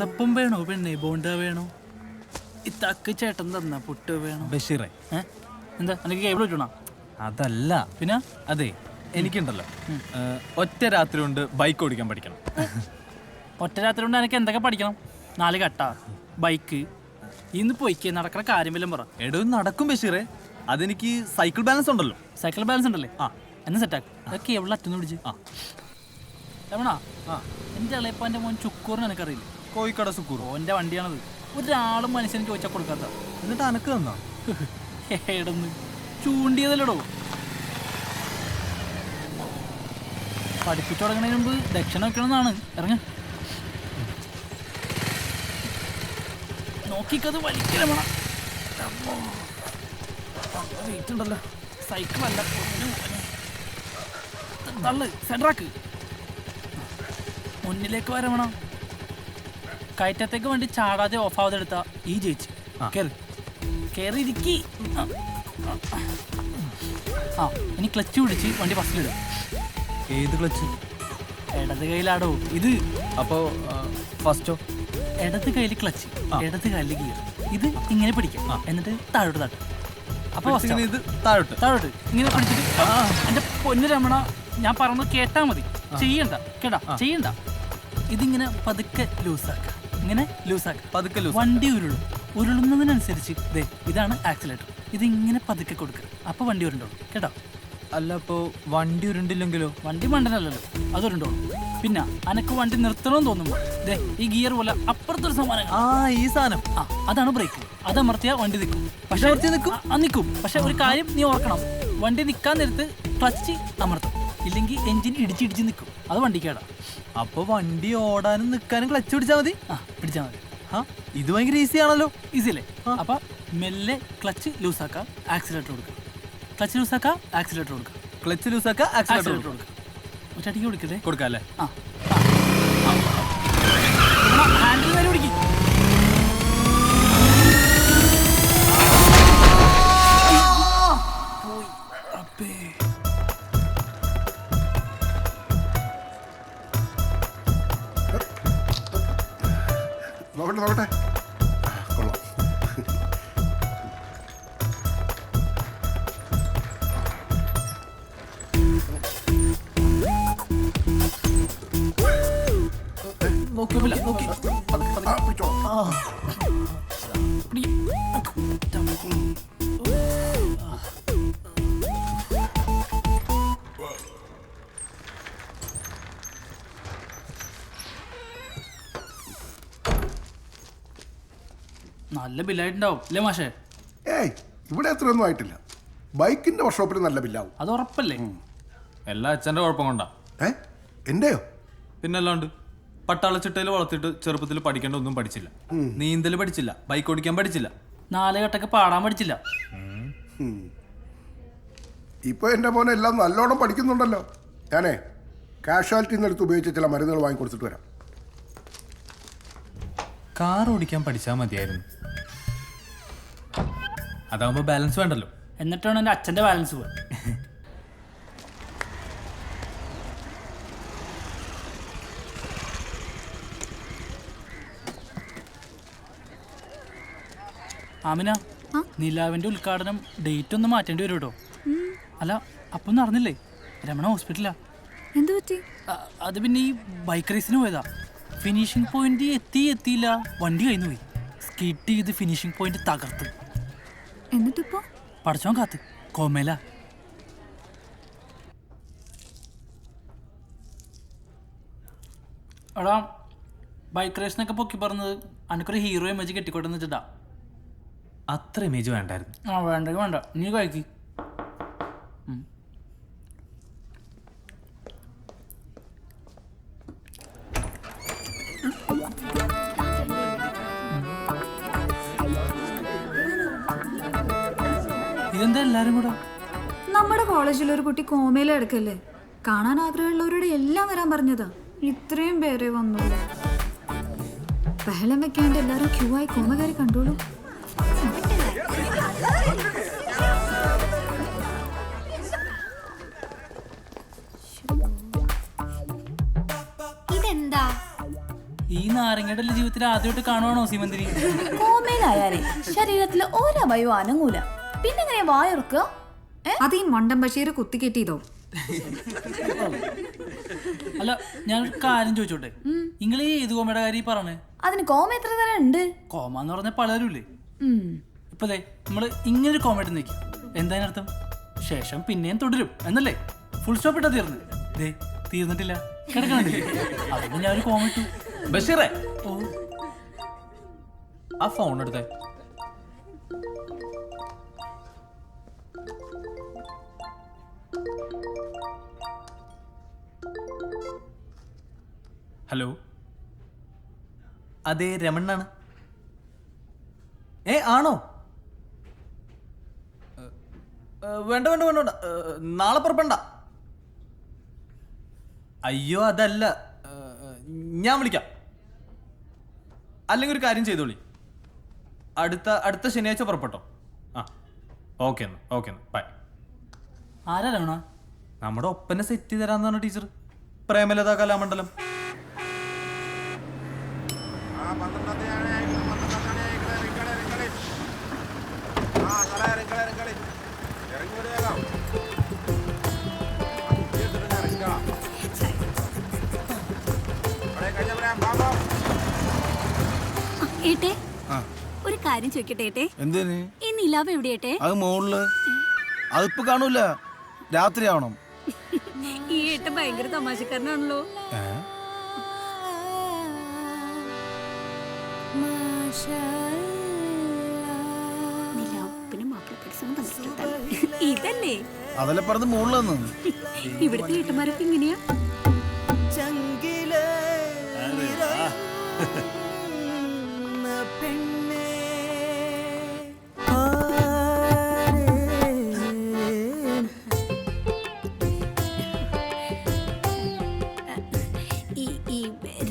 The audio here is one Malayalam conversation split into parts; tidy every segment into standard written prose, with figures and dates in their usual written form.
തപ്പം വേണോ പെണ്ണെ ബോണ്ട വേണോ ഈ തക്ക് ചേട്ടൻ തന്ന പുട്ട് വേണോ ബഷീറേ എന്താ എനിക്ക് കേബിൾ കിട്ടണോ? അതല്ല പിന്നെ അതെ എനിക്കുണ്ടല്ലോ ഒറ്റ രാത്രി കൊണ്ട് ബൈക്ക് ഓടിക്കാൻ പഠിക്കണം. ഒറ്റ രാത്രി കൊണ്ട് എനിക്ക് എന്തൊക്കെ പഠിക്കണം? 4 കട്ട ബൈക്ക് ഇന്ന് പോയിക്കേ നടക്കണ കാര്യമെല്ലാം പറ. എടോ നടക്കും ബഷീറേ, അതെനിക്ക് സൈക്കിൾ ബാലൻസ് ഉണ്ടല്ലോ. സൈക്കിൾ ബാലൻസ് ഉണ്ടല്ലേ? എന്നെ സെറ്റാക്ക്. അതൊക്കെ എവിടെ അറ്റൊന്ന് പിടിച്ച് രമണ. എൻ്റെ ഇളയപ്പാൻ്റെ മോൻ ചുക്കൂറിന് എനിക്കറിയില്ല. കോഴിക്കട സുക്കൂർ ഓൻ്റെ വണ്ടിയാണത്. ഒരാളും മനുഷ്യന് ചോദിച്ചാൽ കൊടുക്കാത്ത. എന്നിട്ട് അനക്ക് തന്നാ ഏടന്ന് ചൂണ്ടിയതല്ലടോ. പഠിപ്പിച്ചു തുടങ്ങുന്നതിന് മുമ്പ് ദക്ഷിണ വെക്കണമെന്നാണ്. ഇറങ്ങ നോക്കിക്കത് വലിക്കല വെയിറ്റ് ഉണ്ടല്ലോ. സൈക്കിളല്ല തള്ളു സെൻട്രാക്ക്. മുന്നിലേക്ക് വരവണം. കയറ്റത്തേക്ക് വേണ്ടി ചാടാതെ ഓഫ് ആവാതെ എടുത്താ ഈ ജയിച്ച്. കേറി ഇരിക്കി. ഇനി ക്ലച്ച് പിടിച്ച് വണ്ടി ബസ്സിലിടും. ഏത് ക്ലച്ച്? ഇടത് കയ്യിലാടോ ഇത്. അപ്പോ ഫസ്റ്റോ? ഇടത് കയ്യിൽ ക്ലച്ച്, ഇടത് കയ്യിൽ ഗിയർ. ഇത് ഇങ്ങനെ പിടിക്കാം, എന്നിട്ട് താഴോട്ട് തട്ടും. അപ്പൊ ഇത് താഴോട്ട് താഴോട്ട് ഇങ്ങനെ പിടിച്ചിട്ട് എന്റെ പൊന്നു രമണ, ഞാൻ പറഞ്ഞത് കേട്ടാ മതി. ചെയ്യണ്ട കേട്ടാ, ചെയ്യണ്ട. ഇതിങ്ങനെ പതുക്കെ ലൂസാക്ക, ഇങ്ങനെ ലൂസാക്ക, പതുക്കെ ലൂസ്. വണ്ടി ഉരുളുന്നതിനനുസരിച്ച് ദേ ഇതാണ് ആക്സിലേറ്റർ. ഇതിങ്ങനെ പതുക്കെ കൊടുക്കുക, അപ്പൊ വണ്ടി ഉരുണ്ടോളൂ കേട്ടോ. അല്ല അപ്പോ വണ്ടി ഉരുണ്ടില്ലെങ്കിലോ? വണ്ടി മണ്ടനല്ലല്ലോ, അത് ഉരുണ്ടോളൂ. പിന്നെ അനക്ക് വണ്ടി നിർത്തണമെന്ന് തോന്നുമ്പോ ദേ ഈ ഗിയർ പോലെ അപ്പുറത്തൊരു സാധനം, ഈ സാധനം അതാണ് ബ്രേക്ക്. അതമർത്തിയാ വണ്ടി നിൽക്കും. പക്ഷെ നിൽക്കും. പക്ഷെ ഒരു കാര്യം നീ ഓർക്കണം, വണ്ടി നിൽക്കാൻ നേരത്ത് ക്ലച്ച് അമർത്തും, ഇല്ലെങ്കിൽ എഞ്ചിൻ ഇടിച്ചിടിച്ച് നിൽക്കും. അത് വണ്ടിക്കേടാ. അപ്പൊ വണ്ടി ഓടാനും നിൽക്കാനും ക്ലച്ച് പിടിച്ചാൽ മതി. പിടിച്ചാൽ മതി. ഇത് ഭയങ്കര ഈസി ആണല്ലോ. ഈസി അല്ലേ? അപ്പൊ മെല്ലെ ക്ലച്ച് ലൂസാക്കുക, ആക്സിലേറ്റർ കൊടുക്കുക. ക്ലച്ച് ലൂസാക്കുക, ആക്സിലേറ്റർ കൊടുക്കുക. ക്ലച്ച് ലൂസാക്കുക, ആക്സിലേറ്റർ കൊടുക്കുക. ഒറ്റടിക്ക് കൊടുക്കല്ലേ? കൊടുക്കാം അല്ലേ? ഹാൻഡിൽ വരെ പിടിക്കും. നോക്കട്ടെ കൊള്ളാം. നോക്കിയോല്ല, നോക്കി നല്ല ബില്ലായിട്ടുണ്ടാവും അല്ലേ മാഷേ? ഏയ് ഇവിടെ അത്രയൊന്നും ആയിട്ടില്ല. ബൈക്കിന്റെ വർക്ക്ഷോപ്പിൽ നല്ല ബില്ലാവും. അത് ഉറപ്പല്ലേ? എല്ലാ അച്ഛൻ്റെ കുഴപ്പം കൊണ്ടാ. എന്റെയോ? പിന്നല്ലാണ്ട് പട്ടാളച്ചിട്ടയിൽ വളർത്തിയിട്ട് ചെറുപ്പത്തിൽ പഠിക്കേണ്ട ഒന്നും പഠിച്ചില്ല. നീന്തൽ പഠിച്ചില്ല, ബൈക്ക് ഓടിക്കാൻ പഠിച്ചില്ല, 4 കെട്ടൊക്കെ പാടാൻ പഠിച്ചില്ല. ഇപ്പൊ എന്റെ മോനെ എല്ലാം നല്ലോണം പഠിക്കുന്നുണ്ടല്ലോ. ഞാനേ കാഷ്വാലിറ്റിന്ന് എടുത്ത് ഉപയോഗിച്ച ചില മരുന്നുകൾ വാങ്ങിക്കൊടുത്തിട്ട് വരാം. കാർ ഓടിക്കാൻ പഠിച്ചാൽ മതിയായിരുന്നു. അതാവുമ്പോ ബാലൻസ് വേണ്ടല്ലോ. എന്നിട്ടാണ് എൻ്റെ അച്ഛൻ്റെ ബാലൻസ് പോവാ. ആമിന, നിലാവിന്റെ ഉദ്ഘാടനം ഡേറ്റ് ഒന്ന് മാറ്റേണ്ടി വരും കേട്ടോ. അല്ല അപ്പം നടന്നില്ലേ? രമണ ഹോസ്പിറ്റലാ. എന്ത് പറ്റി? അത് പിന്നെ ഈ ബൈക്ക് റേസിന് പോയതാ. ഫിനിഷിംഗ് പോയിന്റ് എത്തിയില്ല, വണ്ടി കഴിഞ്ഞു പോയി. സ്കിഡ് ചെയ്ത് ഫിനിഷിംഗ് പോയിന്റ് തകർത്ത്. എന്നിട്ടിപ്പോ പഠിച്ചോൻ കാത്ത് കോമേല. എടാ, ബൈക്ക് റേസിനൊക്കെ പൊക്കി പറഞ്ഞത് എനിക്കൊരു ഹീറോ ഇമേജ് കെട്ടിക്കോട്ടെന്ന് വെച്ചിട്ടാ. അത്ര ഇമേജ് വേണ്ടായിരുന്നു. വേണ്ടെങ്കിൽ വേണ്ട, നീ കഴിക്ക്. ഇതെന്താ എല്ലാരും കൂടെ? നമ്മുടെ കോളേജിൽ ഒരു കുട്ടി കോമയിൽ എടുക്കല്ലേ, കാണാൻ ആഗ്രഹമുള്ളവരോട് എല്ലാം വരാൻ പറഞ്ഞതാ. ഇത്രയും പേരെ വന്നു. ബഹളം വെക്കാണ്ട് എല്ലാരും ക്യൂ ആയി കോമ കയറി കണ്ടോളൂ. ഇതെന്താ? ഈ നാരങ്ങയുടെ ജീവിതത്തിൽ ആദ്യമായിട്ട് കാണുവാണോ സീമന്തിരി? കോമയിലായാലേ ശരീരത്തിലെ ഒരവയവും അനങ്ങൂല. പിന്നെ എങ്ങനെയാ വായുറക്കുക? അത് ഈ മണ്ടൻ ബഷീർ കുത്തിക്കെട്ടിയതോ? അല്ല ഞാൻ ഒരു കാര്യം ചോദിച്ചോട്ടെ, നിങ്ങൾ ഈ ഏത് കോമയുടെ കാര്യം പറഞ്ഞേ? അതിന് കോമ എത്ര തരം ഉണ്ട്? കോമ എന്ന് പറഞ്ഞ പലരുമില്ലേ? ഇപ്പൊ നമ്മള് ഇങ്ങനൊരു കോമഡി നിൽക്കും, എന്തായാലും ശേഷം പിന്നെയും തുടരും എന്നല്ലേ? ഫുൾ സ്റ്റോപ്പ് ഇട്ടാ തീർന്നു. ദേ തീർന്നിട്ടില്ല, കിടക്കണില്ലേ? അതുകൊണ്ട് ഞാൻ ഒരു കോമ ഇട്ടു. ബഷീറേ, ഓ ആ ഫോൺ എടുത്തേ. ഹലോ, അതെ രമണ്ണാണ്. ആണോ? വേണ്ട വേണ്ട വേണ്ട വേണ്ട, നാളെ പുറപ്പെടണ്ട. അയ്യോ അതല്ല, ഞാൻ വിളിക്കാം. അല്ലെങ്കിൽ ഒരു കാര്യം ചെയ്തോളി, അടുത്ത ശനിയാഴ്ച പുറപ്പെട്ടോ. ആ ഓക്കെ എന്നാ, ഓക്കെ എന്നാ, ബൈ. ആരാ രമണ? നമ്മുടെ ഒപ്പനെ സെറ്റ് ചെയ്ത് തരാന്ന് പറഞ്ഞ ടീച്ചർ, പ്രേമലത കലാമണ്ഡലം. ഏട്ടെ ഒരു കാര്യം ചോദിക്കട്ടെ ഏട്ടെ, എന്തേന്? ഈ നിലാവ് എവിടെയേട്ടെ? അത് മോളില്. അതിപ്പോ കാണൂല, രാത്രി ആവണം. ഈ ഏട്ടൻ ഭയങ്കര തമാശക്കാരനാണല്ലോ. ഇതല്ലേ അതല്ലേ പറഞ്ഞത് മോളിലെന്ന്. ഇവിടുത്തെ ഏട്ടന്മാരൊക്കെ ഇങ്ങനെയാ?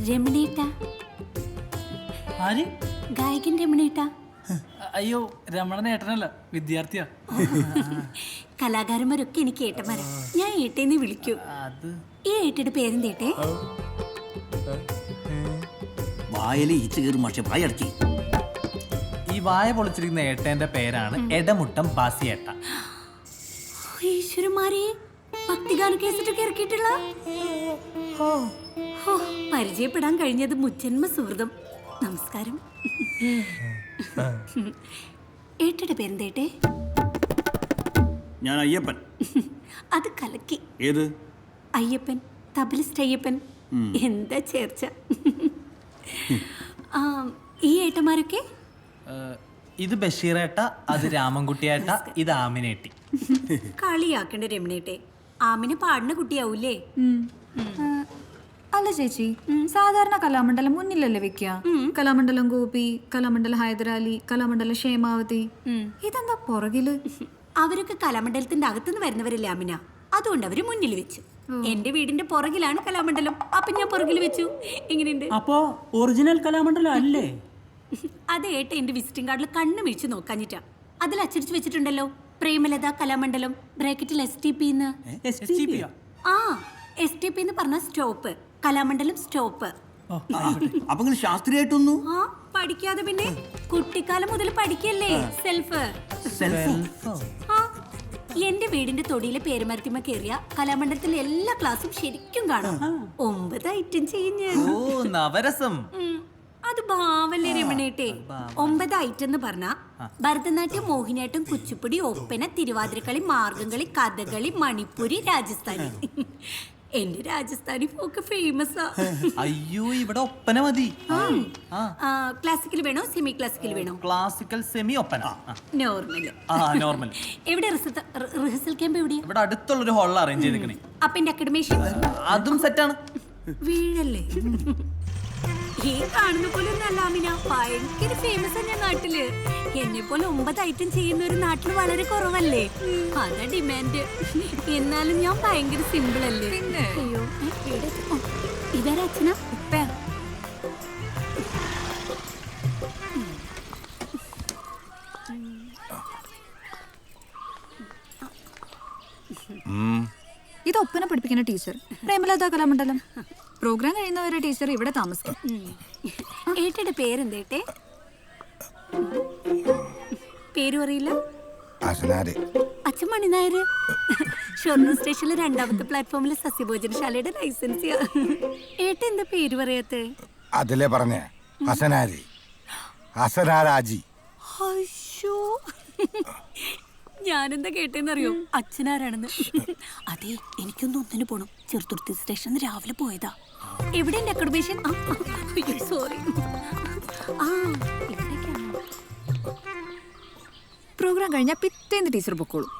രമണേട്ട, ആര്? ഗായകൻ രമണേട്ട. അയ്യോ രമണൻ ഏട്ടനല്ല, വിദ്യാർത്ഥിയാ. കലാകാരന്മാരൊക്കെ എനിക്ക് ഏട്ടന്മാരാ. ഞാൻ ഏട്ടേന്ന് വിളിക്കൂ. അത് ഈ ഏട്ടയുടെ പേരെന്തേട്ടെ? വായല് ഈച്ച കയറി മാഷെ വായടക്കി. ഈ വായ പൊളിച്ചിരിക്കുന്ന ഏട്ടന്റെ പേരാണ് എടമുട്ടം ബാസിയേട്ട. ഈശ്വരന്മാരെ, ഭക്തിഗാന കേസിട്ടൊക്കെ ഇറക്കിയിട്ടുള്ള പരിചയപ്പെടാൻ കഴിഞ്ഞത് മുജ്ജന്മ സുഹൃതം. നമസ്കാരം. ഏട്ടയുടെ പേരെന്തേട്ടെ? ഞാൻ അയ്യപ്പൻ. അത് കലക്കി. ഏത് അയ്യപ്പൻ? തബലിസ്റ്റ് അയ്യപ്പൻ. എന്താ ചേർച്ച. ഈ ഏട്ടന്മാരൊക്കെ? ഇത് ബഷീറേട്ട, അത് രാമൻകുട്ടിയേട്ട, ഇത് ആമിനേട്ടി. കളിയാക്കണ്ട രമണേട്ടെ, ആമിനെ പാടുന്ന കുട്ടിയാവൂലേ? അല്ല ചേച്ചി, സാധാരണ കലാമണ്ഡലം മുന്നിലല്ലേ വെക്കുക? കലാമണ്ഡലം ഗോപി, കലാമണ്ഡലം ഹൈദരാലി, കലാമണ്ഡലം ക്ഷേമാവതി. ഇതെന്താ പുറകില്? അവരൊക്കെ കലാമണ്ഡലത്തിന്റെ അകത്തുനിന്ന് വരുന്നവരല്ലേ ആമിന, അതുകൊണ്ട് അവര് മുന്നിൽ വെച്ചു. എന്റെ വീടിന്റെ പുറകിലാണ് കലാമണ്ഡലം, അപ്പൊ ഞാൻ പുറകിൽ വെച്ചു. എങ്ങനെയുണ്ട്? അപ്പോ ഒറിജിനൽ കലാമണ്ഡലം അല്ലേ? അത് ഏട്ട എന്റെ വിസിറ്റിംഗ് കാർഡിൽ കണ്ണു മിഴിച്ച് നോക്കാഞ്ഞിട്ടാ. അതിൽ അച്ചടിച്ചു വെച്ചിട്ടുണ്ടല്ലോ, പ്രേമലത കലാമണ്ഡലം ബ്രാക്കറ്റിൽ STP. ആ STP എന്ന് പറഞ്ഞ സ്റ്റോപ്പ്, കലാമണ്ഡലം സ്റ്റോപ്പ്. അപ്പൊ നിങ്ങൾ ശാസ്ത്രീയായിട്ടൊന്നു ആ പഠിക്കാതെ പിന്നെ? കുട്ടിക്കാലം മുതൽ പഠിക്കല്ലേ സെൽഫ്. ആ എന്റെ വീടിന്റെ തൊടിയിലെ പേരുമരത്തിമ കയറിയ കലാമണ്ഡലത്തിലെ എല്ലാ ക്ലാസ്സും ശരിക്കും കാണാം. 9 ഐറ്റം ചെയ്യും ഞാൻ. ഓ നവരസം. അത് ഭാവല്ലേ രമണേട്ടെ? 9 ഐറ്റം എന്ന് പറഞ്ഞ ഭരതനാട്യം, മോഹിനിയാട്ടം, കുച്ചിപ്പുടി, ഒപ്പന, തിരുവാതിരക്കളി, മാർഗംകളി, കഥകളി, മണിപ്പൂരി, രാജസ്ഥാനി. എന്റെ രാജസ്ഥാനി ഫോക്ക് ഫേമസാ. അയ്യോ ഇവിടെ ഒപ്പന മതി. ക്ലാസിക്കൽ വേണോ സെമി ക്ലാസിക്കൽ വേണോ? Classical semi Oppana. Normal. Normal. എവിടെ റിഹേഴ്സൽ ക്യാമ്പ് എവിടെയാ? ഇവിടെ അടുത്തുള്ളൊരു ഹാളിൽ അറേഞ്ച് ചെയ്തിരിക്കണേ. അപ്പൊ എന്റെ അക്കാഡമീഷ്യൻ അതും സെറ്റാണ്. വീഴല്ലേ? ഈ കാണുന്ന പോലെ ഒന്നല്ല ആമിന, ഭയങ്കര ഫേമസ് ഞാൻ നാട്ടില്. എന്നെ പോലെ 9 ഐറ്റം ചെയ്യുന്ന ഒരു നാട്ടില് വളരെ കുറവല്ലേ? അതാ ഡിമാൻഡ്. എന്നാലും ഞാൻ ഭയങ്കര സിമ്പിൾ അല്ലേ? അയ്യോ ഇതാരാ അച്ഛനാ? ഉപ്പയാ. ഇത് ഒപ്പന പഠിപ്പിക്കുന്ന ടീച്ചർ, പ്രേമലത കലാമണ്ഡലം. പ്രോഗ്രാം കഴിയുന്നവരെ ടീച്ചർ ഇവിടെ താമസിക്കും. ഏട്ടയുടെ പേരെന്തേട്ടെ? പേര് അറിയില്ല? അച്ഛൻ മണിനായർ. ഷൊർണൂർ സ്റ്റേഷനിലെ 2ാമത്തെ പ്ലാറ്റ്ഫോമിലെ സസ്യഭോജനശാലയുടെ ലൈസൻസ്. ഏട്ട എന്താ പേര് പറയാത്തെ? അതിലെ പറഞ്ഞ ഹസനാരി, ഹസനാരാജി. അയ്യോ, ഞാനെന്താ കേട്ടേന്നറിയോ? അച്ഛനാരാണെന്ന്. അതെ, എനിക്കൊന്നും ഒന്നിന് പോണം. ചെറുതുരുത്തി സ്റ്റേഷനിൽ രാവിലെ പോയതാ. എവിടെ എന്റെ അക്കോമഡേഷൻ? സോറി. പ്രോഗ്രാം കഴിഞ്ഞാൽ പിറ്റേന്ന് ടീച്ചർ പൊക്കോളും.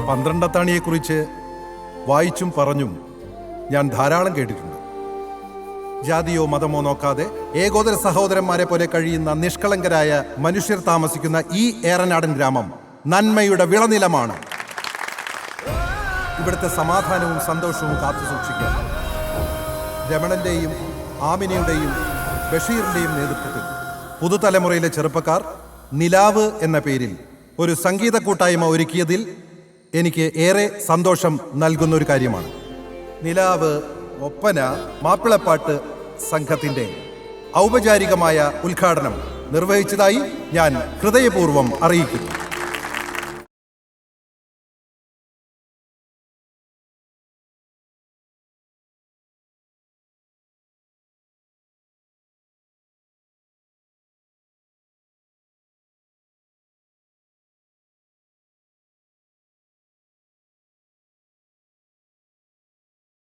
പന്ത്രണ്ടത്താണിയെക്കുറിച്ച് വായിച്ചും പറഞ്ഞും ഞാൻ ധാരാളം കേട്ടിട്ടുണ്ട്. ജാതിയോ മതമോ നോക്കാതെ ഏകോദര സഹോദരന്മാരെ പോലെ കഴിയുന്ന നിഷ്കളങ്കരായ മനുഷ്യർ താമസിക്കുന്ന ഈ ഏറനാടൻ ഗ്രാമം നന്മയുടെ വിളനിലമാണ്. ഇവിടുത്തെ സമാധാനവും സന്തോഷവും കാത്തു സൂക്ഷിക്കാൻ രമണന്റെയും ആമിനയുടെയും ബഷീറിന്റെയും നേതൃത്വത്തിൽ പുതുതലമുറയിലെ ചെറുപ്പക്കാർ നിലാവ് എന്ന പേരിൽ ഒരു സംഗീത കൂട്ടായ്മ ഒരുക്കിയതിൽ എനിക്ക് ഏറെ സന്തോഷം നൽകുന്ന ഒരു കാര്യമാണ്. നിലാവ് ഒപ്പന മാപ്പിളപ്പാട്ട് സംഘത്തിന്റെ ഔപചാരികമായ ഉദ്ഘാടനം നിർവഹിച്ചതായി ഞാൻ ഹൃദയപൂർവ്വം അറിയിക്കുന്നു.